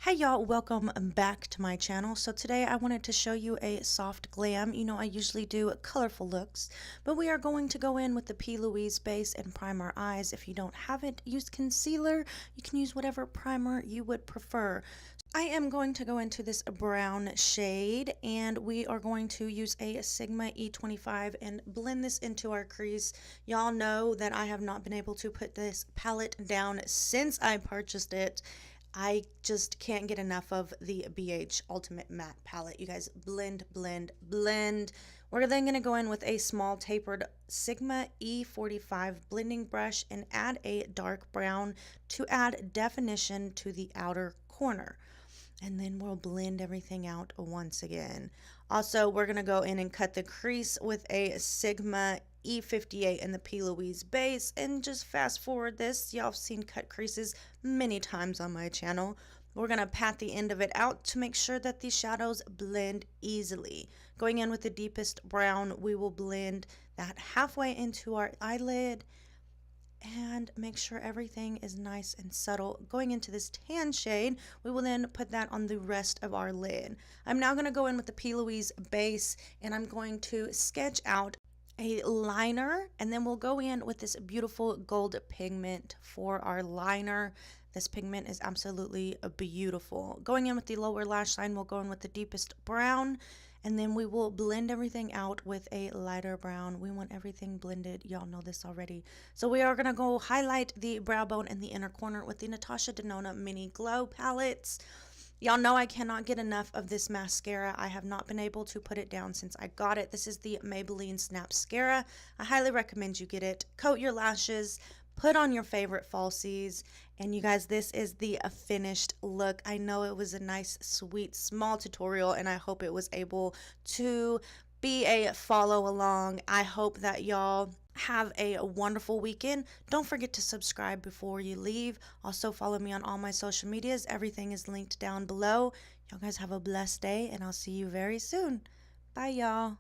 Hey y'all, welcome back to my channel. So today I wanted to show you a soft glam. You know, I usually do colorful looks, but we are going to go in with the P. Louise base and prime our eyes. If you don't have it, use concealer. You can use whatever primer you would prefer. I am going to go into this brown shade, and we are going to use a Sigma E25 and blend this into our crease. Y'all know that I have not been able to put this palette down since I purchased it. I just can't get enough of the BH Ultimate Matte Palette. You guys, blend, blend, blend. We're then going to go in with a small tapered Sigma E45 blending brush and add a dark brown to add definition to the outer corner. And then we'll blend everything out once again. Also, we're going to go in and cut the crease with a Sigma E58 in the P. Louise base, and just fast forward this. Y'all have seen cut creases many times on my channel. We're going to pat the end of it out to make sure that the shadows blend easily. Going in with the deepest brown, we will blend that halfway into our eyelid and make sure everything is nice and subtle. Going into this tan shade, we will then put that on the rest of our lid. I'm now going to go in with the P. Louise base, and I'm going to sketch out a liner, and then we'll go in with this beautiful gold pigment for our liner. This pigment is absolutely beautiful. Going in with the lower lash line, we'll go in with the deepest brown, and then we will blend everything out with a lighter brown. We want everything blended. Y'all know this already. So we are going to go highlight the brow bone in the inner corner with the Natasha Denona Mini Glow palettes. Y'all know I cannot get enough of this mascara. I have not been able to put it down since I got it. This is the Maybelline Snapscara. I highly recommend you get it. Coat your lashes, put on your favorite falsies, and you guys, this is the finished look. I know it was a nice, sweet, small tutorial, and I hope it was able to be a follow along. I hope that y'all have a wonderful weekend. Don't forget to subscribe before you leave. Also follow me on all my social medias. Everything is linked down below. Y'all guys have a blessed day, and I'll see you very soon. Bye y'all.